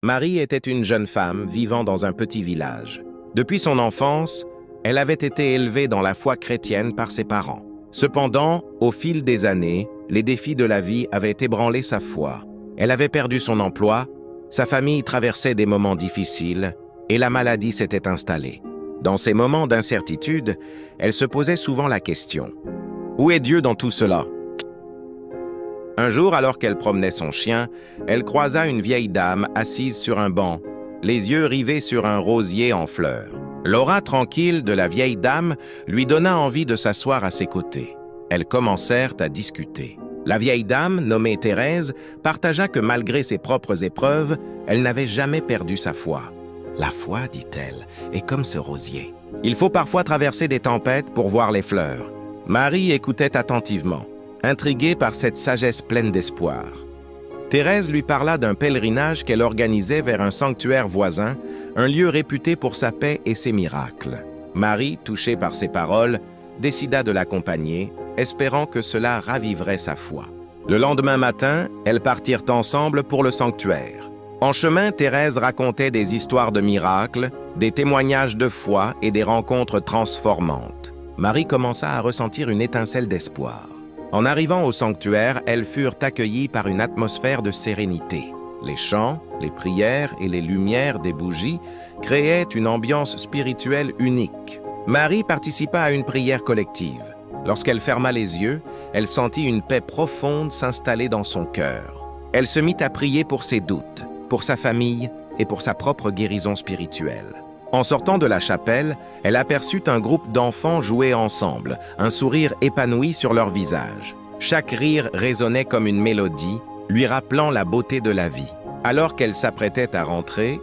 Marie était une jeune femme vivant dans un petit village. Depuis son enfance, elle avait été élevée dans la foi chrétienne par ses parents. Cependant, au fil des années, les défis de la vie avaient ébranlé sa foi. Elle avait perdu son emploi, sa famille traversait des moments difficiles et la maladie s'était installée. Dans ces moments d'incertitude, elle se posait souvent la question : où est Dieu dans tout cela ? Un jour, alors qu'elle promenait son chien, elle croisa une vieille dame assise sur un banc, les yeux rivés sur un rosier en fleurs. L'aura tranquille de la vieille dame lui donna envie de s'asseoir à ses côtés. Elles commencèrent à discuter. La vieille dame, nommée Thérèse, partagea que malgré ses propres épreuves, elle n'avait jamais perdu sa foi. « La foi, dit-elle, est comme ce rosier. Il faut parfois traverser des tempêtes pour voir les fleurs. » Marie écoutait attentivement, intriguée par cette sagesse pleine d'espoir. Thérèse lui parla d'un pèlerinage qu'elle organisait vers un sanctuaire voisin, un lieu réputé pour sa paix et ses miracles. Marie, touchée par ces paroles, décida de l'accompagner, espérant que cela raviverait sa foi. Le lendemain matin, elles partirent ensemble pour le sanctuaire. En chemin, Thérèse racontait des histoires de miracles, des témoignages de foi et des rencontres transformantes. Marie commença à ressentir une étincelle d'espoir. En arrivant au sanctuaire, elles furent accueillies par une atmosphère de sérénité. Les chants, les prières et les lumières des bougies créaient une ambiance spirituelle unique. Marie participa à une prière collective. Lorsqu'elle ferma les yeux, elle sentit une paix profonde s'installer dans son cœur. Elle se mit à prier pour ses doutes, pour sa famille et pour sa propre guérison spirituelle. En sortant de la chapelle, elle aperçut un groupe d'enfants jouer ensemble, un sourire épanoui sur leur visage. Chaque rire résonnait comme une mélodie, lui rappelant la beauté de la vie. Alors qu'elle s'apprêtait à rentrer,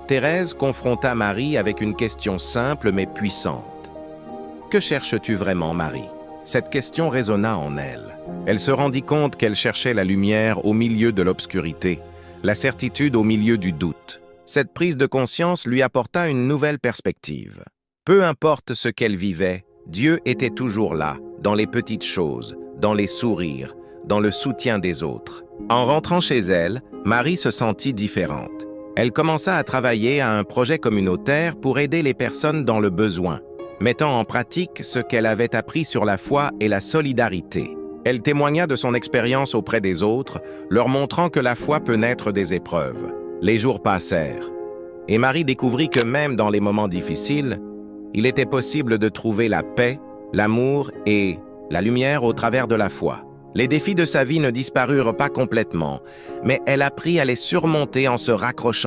Thérèse confronta Marie avec une question simple mais puissante. « Que cherches-tu vraiment, Marie ?» Cette question résonna en elle. Elle se rendit compte qu'elle cherchait la lumière au milieu de l'obscurité, la certitude au milieu du doute. Cette prise de conscience lui apporta une nouvelle perspective. Peu importe ce qu'elle vivait, Dieu était toujours là, dans les petites choses, dans les sourires, dans le soutien des autres. En rentrant chez elle, Marie se sentit différente. Elle commença à travailler à un projet communautaire pour aider les personnes dans le besoin, mettant en pratique ce qu'elle avait appris sur la foi et la solidarité. Elle témoigna de son expérience auprès des autres, leur montrant que la foi peut naître des épreuves. Les jours passèrent, et Marie découvrit que même dans les moments difficiles, il était possible de trouver la paix, l'amour et la lumière au travers de la foi. Les défis de sa vie ne disparurent pas complètement, mais elle apprit à les surmonter en se raccrochant